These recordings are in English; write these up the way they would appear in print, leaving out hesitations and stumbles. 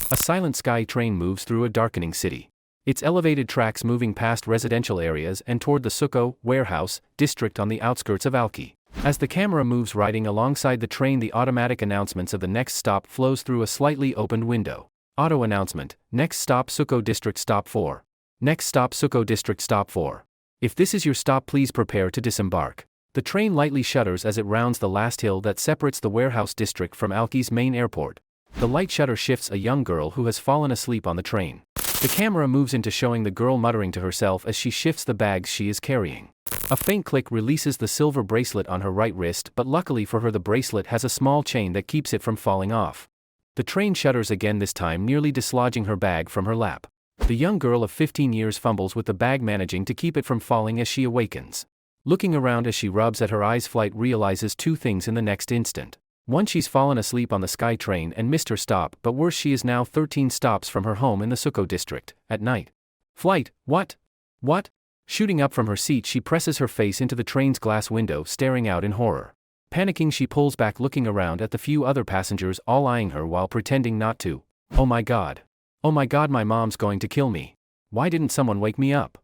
A silent sky train moves through a darkening city. Its elevated tracks moving past residential areas and toward the Suko warehouse district on the outskirts of Alki. As the camera moves riding alongside the train, the automatic announcements of the next stop flows through a slightly opened window. Auto announcement: next stop Suko district stop 4. Next stop Suko district stop 4. If this is your stop, please prepare to disembark. The train lightly shudders as it rounds the last hill that separates the warehouse district from Alki's main airport. The light shutter shifts a young girl who has fallen asleep on the train. The camera moves into showing the girl muttering to herself as she shifts the bags she is carrying. A faint click releases the silver bracelet on her right wrist, but luckily for her the bracelet has a small chain that keeps it from falling off. The train shudders again, this time nearly dislodging her bag from her lap. The young girl of 15 years fumbles with the bag, managing to keep it from falling as she awakens. Looking around as she rubs at her eyes, Flight realizes two things in the next instant. One, she's fallen asleep on the sky train and missed her stop, but worse, she is now 13 stops from her home in the Suko district, at night. Flight, what? What? Shooting up from her seat, she presses her face into the train's glass window, staring out in horror. Panicking, she pulls back, looking around at the few other passengers all eyeing her while pretending not to. Oh my god. Oh my god, my mom's going to kill me. Why didn't someone wake me up?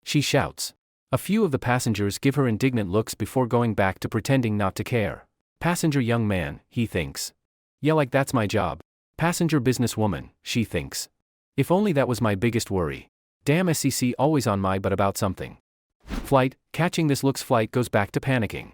She shouts. A few of the passengers give her indignant looks before going back to pretending not to care. Passenger young man, he thinks. Yeah, like that's my job. Passenger businesswoman, she thinks. If only that was my biggest worry. Damn, SEC always on my butt about something. Flight, catching this looks, Flight goes back to panicking.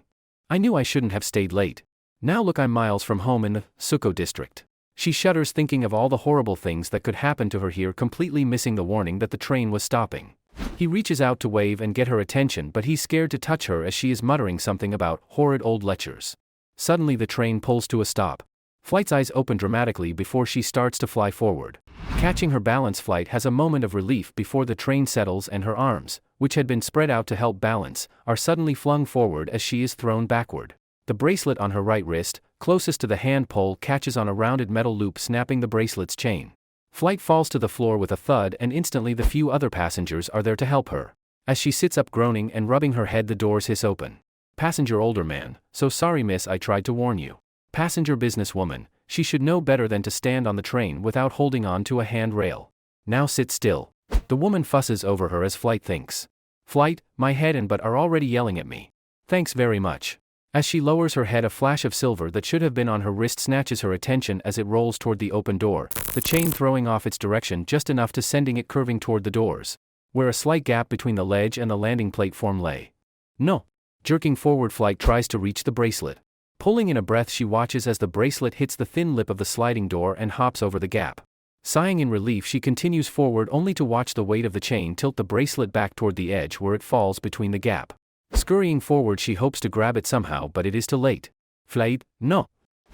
I knew I shouldn't have stayed late. Now look, I'm miles from home in the Suko district. She shudders, thinking of all the horrible things that could happen to her here, completely missing the warning that the train was stopping. He reaches out to wave and get her attention, but he's scared to touch her as she is muttering something about horrid old lectures. Suddenly the train pulls to a stop. Flight's eyes open dramatically before she starts to fly forward. Catching her balance, Flight has a moment of relief before the train settles and her arms, which had been spread out to help balance, are suddenly flung forward as she is thrown backward. The bracelet on her right wrist, closest to the hand pole, catches on a rounded metal loop, snapping the bracelet's chain. Flight falls to the floor with a thud, and instantly the few other passengers are there to help her. As she sits up groaning and rubbing her head, the doors hiss open. Passenger older man: so sorry miss, I tried to warn you. Passenger businesswoman: she should know better than to stand on the train without holding on to a handrail. Now sit still. The woman fusses over her as Flight thinks. Flight, my head and butt are already yelling at me. Thanks very much. As she lowers her head, a flash of silver that should have been on her wrist snatches her attention as it rolls toward the open door, the chain throwing off its direction just enough to sending it curving toward the doors, where a slight gap between the ledge and the landing platform lay. No. Jerking forward, Flight tries to reach the bracelet. Pulling in a breath, she watches as the bracelet hits the thin lip of the sliding door and hops over the gap. Sighing in relief, she continues forward, only to watch the weight of the chain tilt the bracelet back toward the edge where it falls between the gap. Scurrying forward, she hopes to grab it somehow, but it is too late. Flight, no.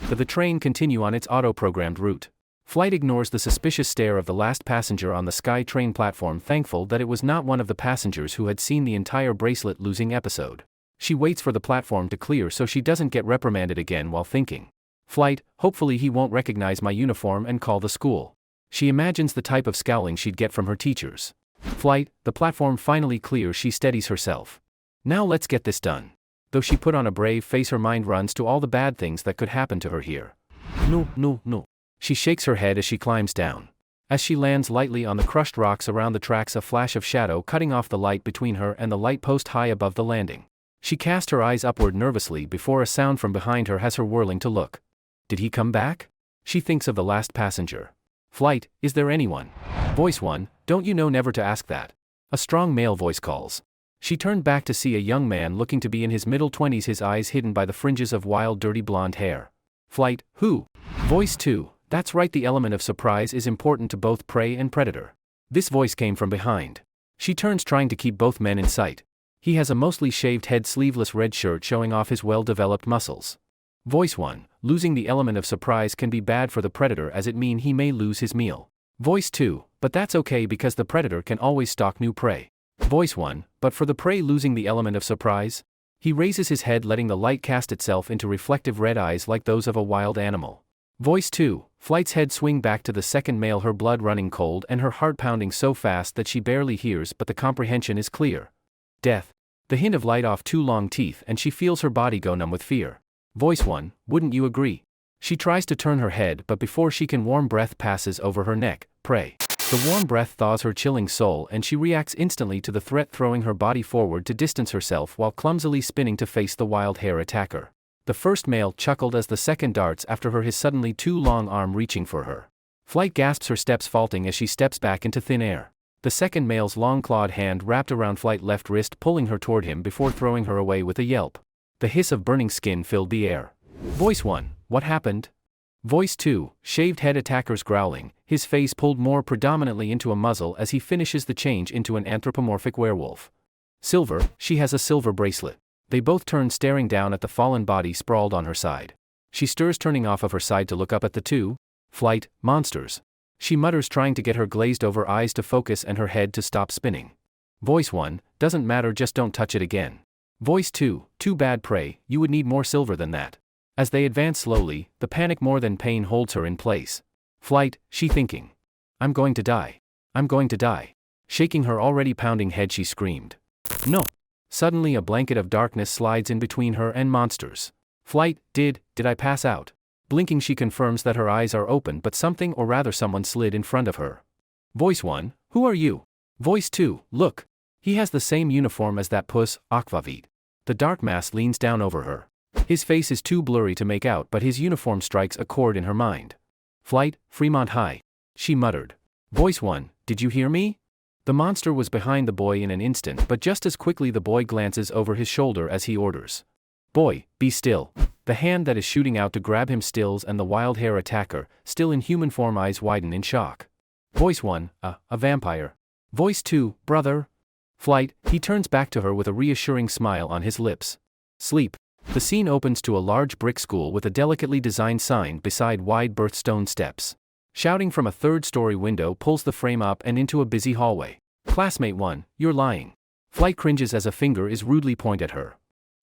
The train continue on its auto-programmed route. Flight ignores the suspicious stare of the last passenger on the sky train platform, thankful that it was not one of the passengers who had seen the entire bracelet losing episode. She waits for the platform to clear so she doesn't get reprimanded again, while thinking. Flight, hopefully he won't recognize my uniform and call the school. She imagines the type of scowling she'd get from her teachers. Flight, the platform finally clears, she steadies herself. Now let's get this done. Though she put on a brave face, her mind runs to all the bad things that could happen to her here. No. She shakes her head as she climbs down. As she lands lightly on the crushed rocks around the tracks, a flash of shadow cutting off the light between her and the light post high above the landing. She casts her eyes upward nervously before a sound from behind her has her whirling to look. Did he come back? She thinks of the last passenger. Flight, is there anyone? Voice 1, don't you know never to ask that? A strong male voice calls. She turned back to see a young man looking to be in his middle 20s, his eyes hidden by the fringes of wild, dirty blonde hair. Flight, who? Voice 2, that's right, the element of surprise is important to both prey and predator. This voice came from behind. She turns, trying to keep both men in sight. He has a mostly shaved head, sleeveless red shirt showing off his well-developed muscles. Voice 1, losing the element of surprise can be bad for the predator as it mean he may lose his meal. Voice 2, but that's okay because the predator can always stalk new prey. Voice 1, but for the prey losing the element of surprise? He raises his head, letting the light cast itself into reflective red eyes like those of a wild animal. Voice 2, Flight's head swing back to the second male, her blood running cold and her heart pounding so fast that she barely hears, but the comprehension is clear. Death. The hint of light off two long teeth, and she feels her body go numb with fear. Voice 1, wouldn't you agree? She tries to turn her head, but before she can, warm breath passes over her neck. Prey. The warm breath thaws her chilling soul, and she reacts instantly to the threat, throwing her body forward to distance herself while clumsily spinning to face the wild hair attacker. The first male chuckled as the second darts after her, his suddenly too long arm reaching for her. Flight gasps, her steps faltering as she steps back into thin air. The second male's long clawed hand wrapped around Flight's left wrist, pulling her toward him before throwing her away with a yelp. The hiss of burning skin filled the air. Voice 1, what happened? Voice 2, shaved head attacker's growling, his face pulled more predominantly into a muzzle as he finishes the change into an anthropomorphic werewolf. Silver, she has a silver bracelet. They both turn, staring down at the fallen body sprawled on her side. She stirs, turning off of her side to look up at the two. Flight, monsters. She mutters, trying to get her glazed over eyes to focus and her head to stop spinning. Voice 1, doesn't matter, just don't touch it again. Voice 2, too bad, Prey, you would need more silver than that. As they advance slowly, the panic more than pain holds her in place. Flight, she thinking. I'm going to die. I'm going to die. Shaking her already pounding head, she screamed. No. Suddenly a blanket of darkness slides in between her and monsters. Flight, did I pass out? Blinking, she confirms that her eyes are open, but something, or rather someone, slid in front of her. Voice 1, who are you? Voice 2, look. He has the same uniform as that puss, Aquavit. The dark mass leans down over her. His face is too blurry to make out, but his uniform strikes a chord in her mind. Flight, Fremont High. She muttered. Voice 1, did you hear me? The monster was behind the boy in an instant, but just as quickly the boy glances over his shoulder as he orders. Boy, be still. The hand that is shooting out to grab him stills, and the wild hair attacker, still in human form, eyes widen in shock. Voice 1, a vampire. Voice 2, brother. Flight, he turns back to her with a reassuring smile on his lips. Sleep. The scene opens to a large brick school with a delicately designed sign beside wide birthstone steps. Shouting from a third-story window pulls the frame up and into a busy hallway. Classmate 1, you're lying. Flight cringes as a finger is rudely pointed at her.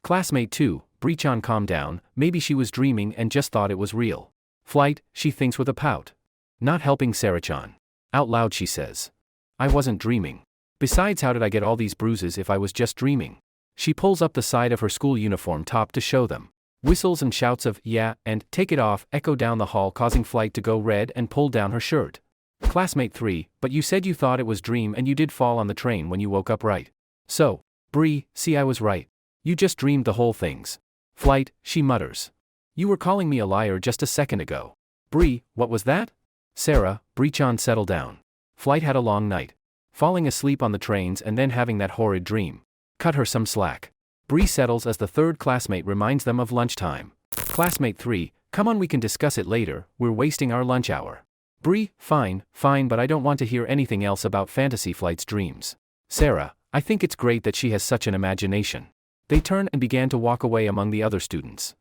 Classmate 2, Breachon, calm down, maybe she was dreaming and just thought it was real. Flight, she thinks with a pout. Not helping Sarah-chan. Out loud she says. I wasn't dreaming. Besides, how did I get all these bruises if I was just dreaming? She pulls up the side of her school uniform top to show them. Whistles and shouts of, yeah, and, take it off, echo down the hall, causing Flight to go red and pull down her shirt. Classmate 3, but you said you thought it was dream and you did fall on the train when you woke up, right? So, Bree, see, I was right. You just dreamed the whole things. Flight, she mutters. You were calling me a liar just a second ago. Bree, what was that? Sarah, Breachon, settle down. Flight had a long night. Falling asleep on the trains and then having that horrid dream. Cut her some slack. Bree settles as the third classmate reminds them of lunchtime. Classmate 3, come on, we can discuss it later, we're wasting our lunch hour. Bree, fine, but I don't want to hear anything else about Fantasy Flight's dreams. Sarah, I think it's great that she has such an imagination. They turn and began to walk away among the other students.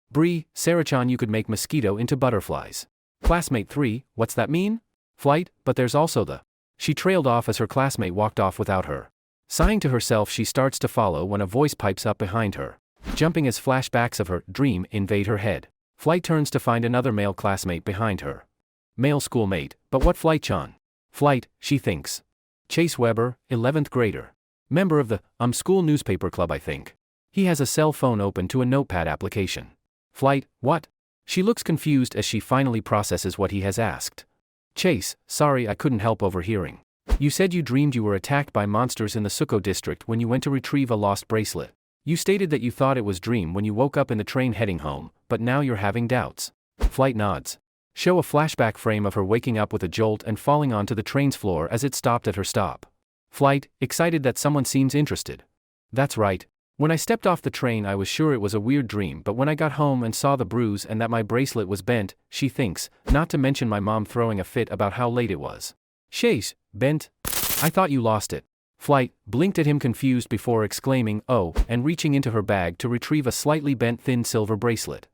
Bree, Sarah-chan, you could make mosquito into butterflies. Classmate 3, what's that mean? Flight, but there's also the... She trailed off as her classmate walked off without her. Sighing to herself, she starts to follow when a voice pipes up behind her. Jumping as flashbacks of her dream invade her head. Flight turns to find another male classmate behind her. Male schoolmate, but what Flight-chan? Flight, she thinks. Chase Weber, 11th grader. Member of the, school newspaper club, I think. He has a cell phone open to a notepad application. Flight, what? She looks confused as she finally processes what he has asked. Chase, sorry, I couldn't help overhearing. You said you dreamed you were attacked by monsters in the Suko district when you went to retrieve a lost bracelet. You stated that you thought it was dream when you woke up in the train heading home, but now you're having doubts. Flight nods. Show a flashback frame of her waking up with a jolt and falling onto the train's floor as it stopped at her stop. Flight, excited that someone seems interested. That's right. When I stepped off the train I was sure it was a weird dream, but when I got home and saw the bruise and that my bracelet was bent, she thinks, not to mention my mom throwing a fit about how late it was. Chase, bent? I thought you lost it. Flight blinked at him confused before exclaiming, oh, and reaching into her bag to retrieve a slightly bent thin silver bracelet.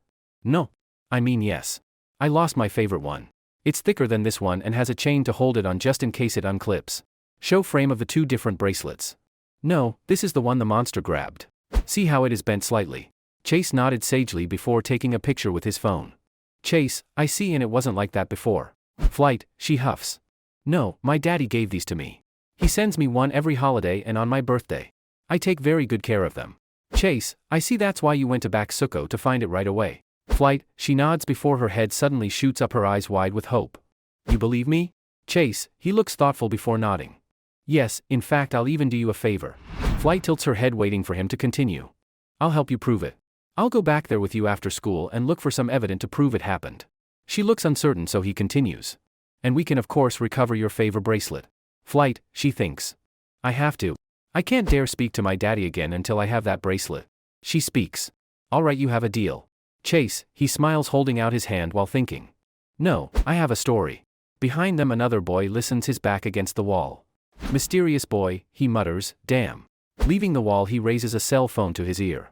No. I mean yes. I lost my favorite one. It's thicker than this one and has a chain to hold it on just in case it unclips. Show frame of the two different bracelets. No, this is the one the monster grabbed. See how it is bent slightly. Chase nodded sagely before taking a picture with his phone. Chase, I see, and it wasn't like that before. Flight, she huffs. No, my daddy gave these to me. He sends me one every holiday and on my birthday. I take very good care of them. Chase, I see, that's why you went to back Suko to find it right away. Flight, she nods before her head suddenly shoots up, her eyes wide with hope. You believe me? Chase, he looks thoughtful before nodding. Yes, in fact I'll even do you a favor. Flight tilts her head waiting for him to continue. I'll help you prove it. I'll go back there with you after school and look for some evidence to prove it happened. She looks uncertain, so he continues. And we can of course recover your favor bracelet. Flight, she thinks. I have to. I can't dare speak to my daddy again until I have that bracelet. She speaks. Alright, you have a deal. Chase, he smiles holding out his hand while thinking. No, I have a story. Behind them another boy listens, his back against the wall. Mysterious boy, he mutters, damn. Leaving the wall he raises a cell phone to his ear.